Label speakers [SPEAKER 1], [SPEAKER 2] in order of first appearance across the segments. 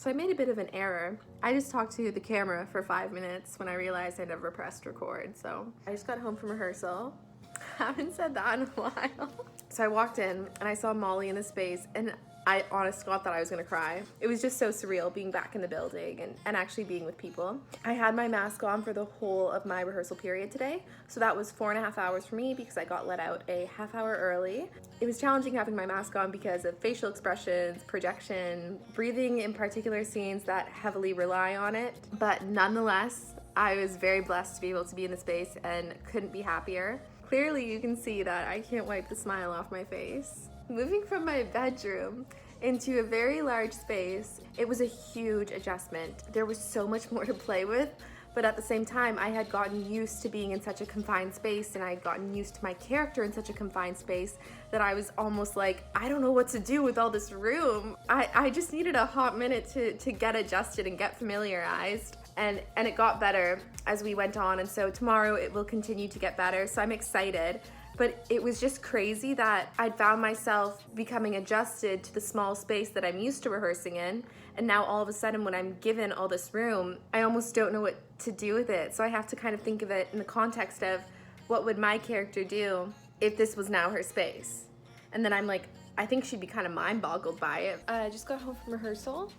[SPEAKER 1] So I made a bit of an error. I just talked to the camera for 5 minutes when I realized I never pressed record. So I just got home from rehearsal. Haven't said that in a while. So I walked in and I saw Molly in the space, and I honest to God thought I was gonna cry. It was just so surreal being back in the building and actually being with people. I had my mask on for the whole of my rehearsal period today. So that was 4.5 hours for me because I got let out a half hour early. It was challenging having my mask on because of facial expressions, projection, breathing in particular scenes that heavily rely on it. But nonetheless, I was very blessed to be able to be in the space and couldn't be happier. Clearly you can see that I can't wipe the smile off my face. Moving from my bedroom into a very large space, it was a huge adjustment. There was so much more to play with, but at the same time, I had gotten used to being in such a confined space, and I had gotten used to my character in such a confined space that I was almost like, I don't know what to do with all this room. I just needed a hot minute to get adjusted and get familiarized. And it got better as we went on, and so tomorrow it will continue to get better, so I'm excited. But it was just crazy that I'd found myself becoming adjusted to the small space that I'm used to rehearsing in, and now all of a sudden when I'm given all this room, I almost don't know what to do with it. So I have to kind of think of it in the context of what would my character do if this was now her space. And then I'm like, I think she'd be kind of mind-boggled by it. I just got home from rehearsal.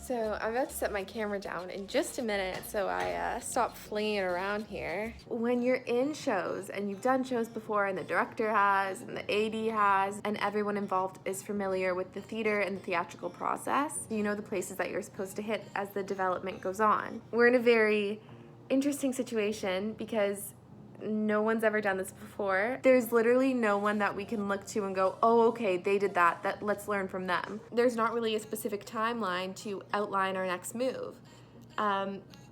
[SPEAKER 1] So I'm about to set my camera down in just a minute, so I stop flinging it around here. When you're in shows and you've done shows before, and the director has and the AD has, and everyone involved is familiar with the theater and the theatrical process, you know the places that you're supposed to hit as the development goes on. We're in a very interesting situation because no one's ever done this before. There's literally no one that we can look to and go, oh, okay, they did that, let's learn from them. There's not really a specific timeline to outline our next move,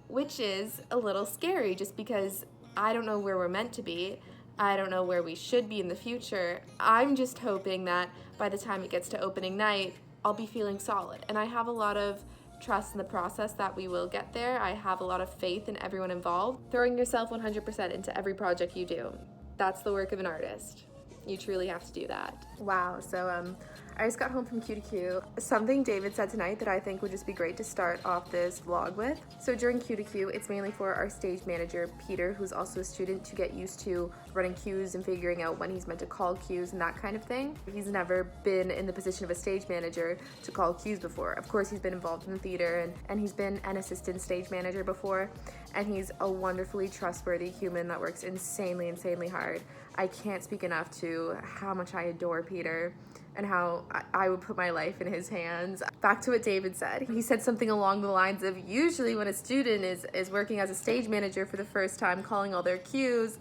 [SPEAKER 1] which is a little scary just because I don't know where we're meant to be. I don't know where we should be in the future. I'm just hoping that by the time it gets to opening night, I'll be feeling solid. And I have a lot of trust in the process that we will get there. I have a lot of faith in everyone involved. Throwing yourself 100% into every project you do. That's the work of an artist. You truly have to do that. Wow, so I just got home from Q to Q. Something David said tonight that I think would just be great to start off this vlog with. So during Q to Q, it's mainly for our stage manager, Peter, who's also a student, to get used to running cues and figuring out when he's meant to call cues and that kind of thing. He's never been in the position of a stage manager to call cues before. Of course, he's been involved in the theater and he's been an assistant stage manager before, and he's a wonderfully trustworthy human that works insanely hard. I can't speak enough to how much I adore Peter and how I would put my life in his hands. Back to what David said. He said something along the lines of, usually when a student is working as a stage manager for the first time, calling all their cues,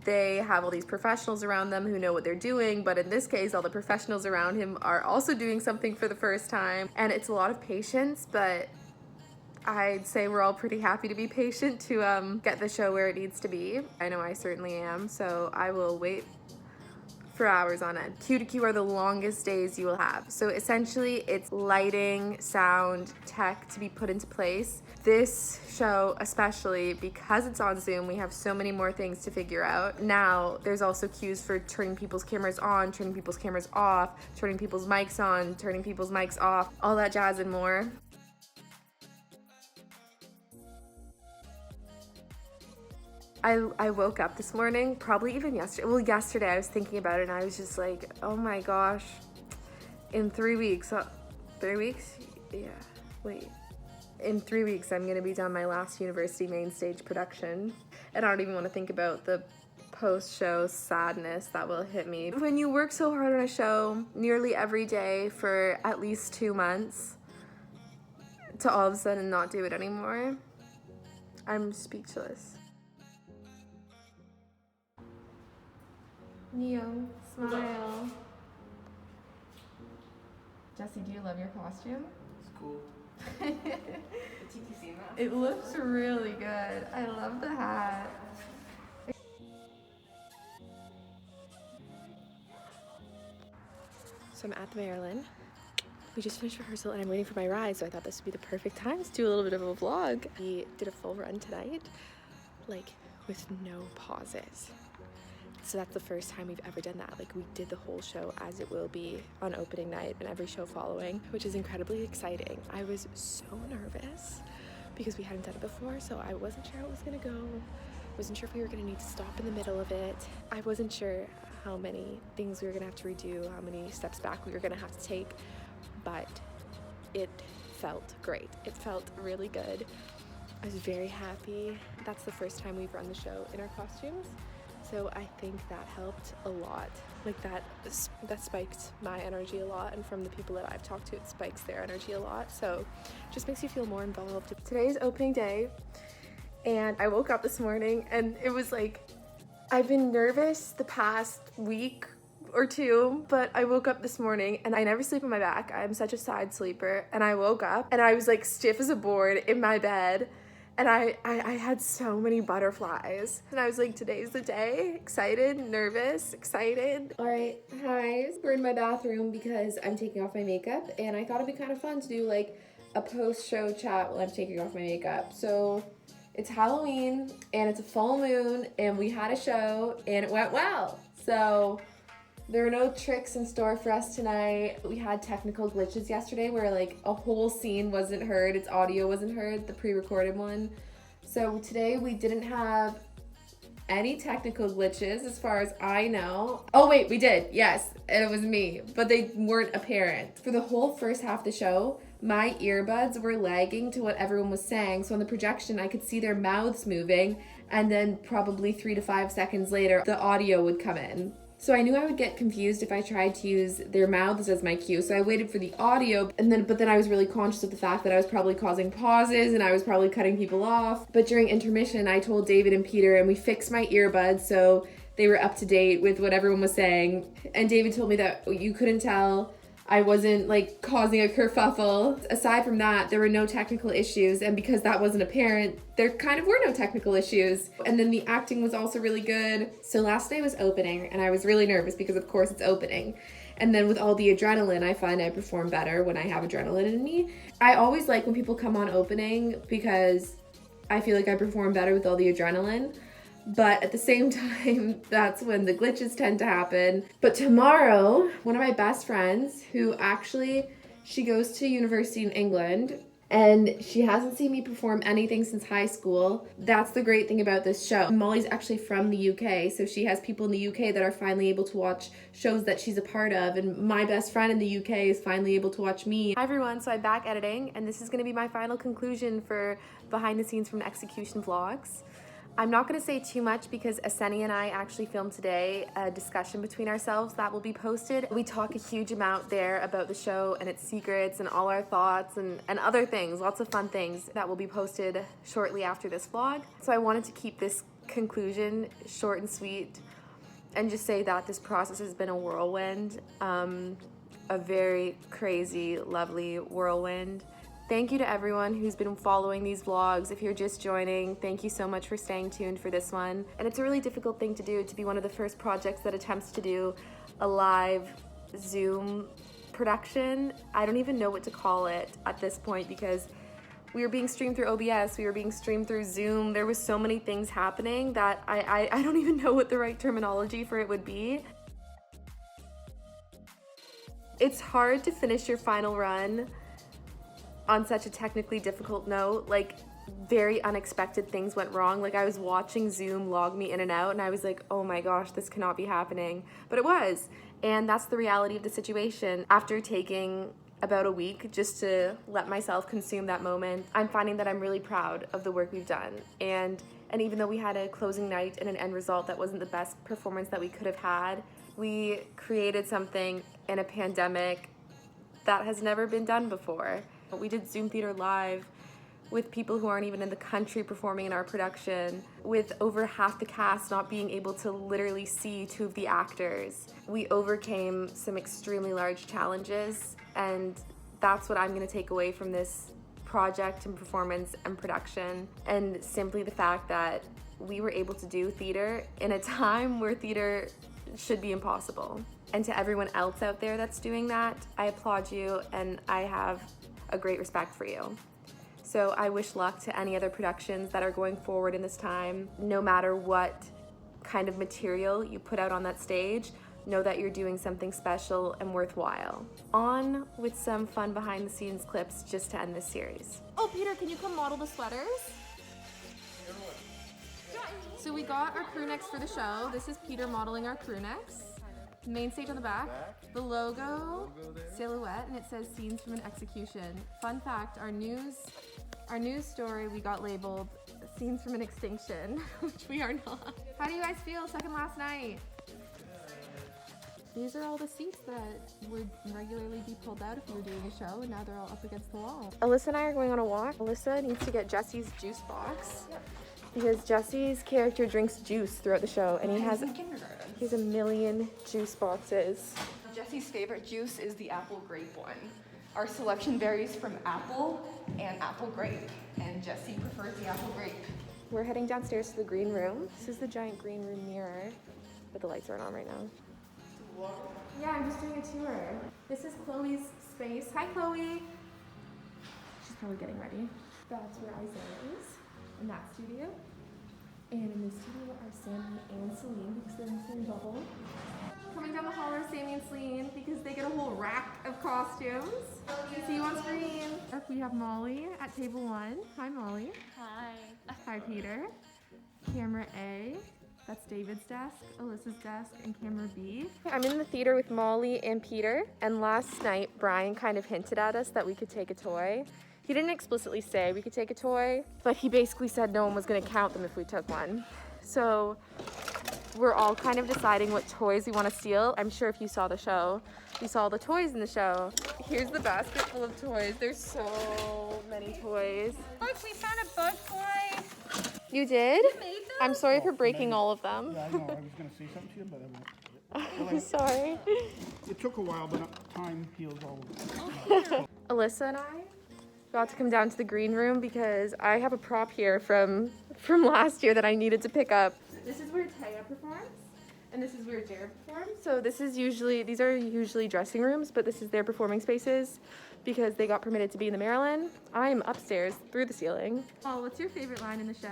[SPEAKER 1] they have all these professionals around them who know what they're doing, but in this case, all the professionals around him are also doing something for the first time, and it's a lot of patience, but I'd say we're all pretty happy to be patient to get the show where it needs to be. I know I certainly am, so I will wait for hours on end. Q to Q are the longest days you will have. So essentially it's lighting, sound, tech to be put into place. This show, especially because it's on Zoom, we have so many more things to figure out. Now there's also cues for turning people's cameras on, turning people's cameras off, turning people's mics on, turning people's mics off, all that jazz and more. I woke up this morning, probably even yesterday I was thinking about it and I was just like, oh my gosh, in 3 weeks, 3 weeks? Yeah, wait. In 3 weeks, I'm gonna be done my last university main stage production. And I don't even wanna think about the post-show sadness that will hit me. When you work so hard on a show nearly every day for at least 2 months, to all of a sudden not do it anymore, I'm speechless. Neo, smile. Jesse, do you love your costume?
[SPEAKER 2] It's cool.
[SPEAKER 1] It looks really good. I love the hat. So I'm at the Maryland. We just finished rehearsal and I'm waiting for my ride, so I thought this would be the perfect time to do a little bit of a vlog. We did a full run tonight, like with no pauses. So that's the first time we've ever done that. Like, we did the whole show as it will be on opening night and every show following, which is incredibly exciting. I was so nervous because we hadn't done it before, so I wasn't sure how it was gonna go. Wasn't sure if we were gonna need to stop in the middle of it. I wasn't sure how many things we were gonna have to redo, how many steps back we were gonna have to take, but it felt great. It felt really good. I was very happy. That's the first time we've run the show in our costumes, so I think that helped a lot. Like, that spiked my energy a lot, and from the people that I've talked to, it spikes their energy a lot, so it just makes you feel more involved. Today's opening day, and I woke up this morning and it was like, I've been nervous the past week or two, but I woke up this morning and I never sleep on my back. I'm such a side sleeper, and I woke up and I was like stiff as a board in my bed, and I had so many butterflies, and I was like, today's the day. Excited, nervous, excited. All right, hi. We're in my bathroom because I'm taking off my makeup, and I thought it'd be kind of fun to do like a post-show chat while I'm taking off my makeup. So it's Halloween and it's a full moon, and we had a show and it went well. So there are no tricks in store for us tonight. We had technical glitches yesterday where like a whole scene wasn't heard, its audio wasn't heard, the pre-recorded one. So today we didn't have any technical glitches as far as I know. Oh wait, we did, yes, and it was me, but they weren't apparent. For the whole first half of the show, my earbuds were lagging to what everyone was saying, so on the projection I could see their mouths moving, and then probably 3 to 5 seconds later, the audio would come in. So I knew I would get confused if I tried to use their mouths as my cue. So I waited for the audio, but then I was really conscious of the fact that I was probably causing pauses and I was probably cutting people off. But during intermission, I told David and Peter, and we fixed my earbuds so they were up to date with what everyone was saying. And David told me that you couldn't tell I wasn't like causing a kerfuffle. Aside from that, there were no technical issues, and because that wasn't apparent, there kind of were no technical issues. And then the acting was also really good. So last day was opening, and I was really nervous because of course it's opening. And then with all the adrenaline, I find I perform better when I have adrenaline in me. I always like when people come on opening because I feel like I perform better with all the adrenaline. But at the same time, that's when the glitches tend to happen. But tomorrow, one of my best friends, who actually, she goes to university in England, and she hasn't seen me perform anything since high school. That's the great thing about this show. Molly's actually from the UK, so she has people in the UK that are finally able to watch shows that she's a part of, and my best friend in the UK is finally able to watch me. Hi everyone, so I'm back editing, and this is gonna be my final conclusion for Behind the Scenes from Execution Vlogs. I'm not going to say too much because Aseni and I actually filmed today a discussion between ourselves that will be posted. We talk a huge amount there about the show and its secrets and all our thoughts and other things, lots of fun things that will be posted shortly after this vlog. So I wanted to keep this conclusion short and sweet and just say that this process has been a whirlwind, a very crazy, lovely whirlwind. Thank you to everyone who's been following these vlogs. If you're just joining, thank you so much for staying tuned for this one. And it's a really difficult thing to do, to be one of the first projects that attempts to do a live Zoom production. I don't even know what to call it at this point because we were being streamed through OBS, we were being streamed through Zoom. There was so many things happening that I don't even know what the right terminology for it would be. It's hard to finish your final run on such a technically difficult note. Like, very unexpected things went wrong. Like, I was watching Zoom log me in and out and I was like, oh my gosh, this cannot be happening. But it was, and that's the reality of the situation. After taking about a week just to let myself consume that moment, I'm finding that I'm really proud of the work we've done. And even though we had a closing night and an end result that wasn't the best performance that we could have had, we created something in a pandemic that has never been done before. We did Zoom Theater Live with people who aren't even in the country performing in our production, with over half the cast not being able to literally see 2 of the actors. We overcame some extremely large challenges, and that's what I'm going to take away from this project and performance and production, and simply the fact that we were able to do theater in a time where theater should be impossible. And to everyone else out there that's doing that, I applaud you, and I have a great respect for you. So I wish luck to any other productions that are going forward in this time, no matter what kind of material you put out on that stage, know that you're doing something special and worthwhile. On with some fun behind the scenes clips just to end this series. Oh, Peter, can you come model the sweaters? So we got our crew necks for the show. This is Peter modeling our crew necks. Main stage on the back, the logo, silhouette, and it says scenes from an execution. Fun fact, our news story we got labeled scenes from an extinction, which we are not. How do you guys feel second last night? These are all the seats that would regularly be pulled out if you were doing a show, and now they're all up against the wall. Alyssa and I are going on a walk. Alyssa needs to get Jesse's juice box because Jesse's character drinks juice throughout the show, and he has a million juice boxes. Jesse's favorite juice is the apple grape one. Our selection varies from apple and apple grape, and Jesse prefers the apple grape. We're heading downstairs to the green room. This is the giant green room mirror, but the lights aren't on right now. Yeah, I'm just doing a tour. This is Chloe's space. Hi, Chloe. She's probably getting ready. That's where Isaiah is, in that studio. And in this studio are Sammy and Celine because they're in the same bubble. Coming down the hall are Sammy and Celine because they get a whole rack of costumes. See you on screen. We have Molly at table 1. Hi, Molly.
[SPEAKER 2] Hi.
[SPEAKER 1] Hi, Peter. Camera A. That's David's desk, Alyssa's desk, and camera B. I'm in the theater with Molly and Peter, and last night Brian kind of hinted at us that we could take a toy. He didn't explicitly say we could take a toy, but he basically said no one was gonna count them if we took one. So we're all kind of deciding what toys we want to steal. I'm sure if you saw the show, you saw all the toys in the show. Here's the basket full of toys. There's so many toys.
[SPEAKER 2] Look, we found a bug toy.
[SPEAKER 1] You did?
[SPEAKER 2] You made them?
[SPEAKER 1] I'm sorry for breaking all of them.
[SPEAKER 3] Yeah, I know. I was going to say something to you, but I won't.
[SPEAKER 1] I'm sorry.
[SPEAKER 3] It took a while, but time heals all.
[SPEAKER 1] Alyssa and I got to come down to the green room because I have a prop here from last year that I needed to pick up. This is where Taya performs, and this is where Jared performs. So these are usually dressing rooms, but this is their performing spaces because they got permitted to be in the Maryland. I'm upstairs through the ceiling. Oh, what's your favorite line in the show?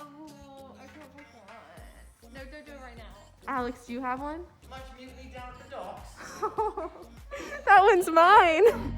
[SPEAKER 2] Oh, I can't forget. No, don't do it right now.
[SPEAKER 1] Alex, do you have one?
[SPEAKER 4] Much mutiny down at the docks.
[SPEAKER 1] That one's mine.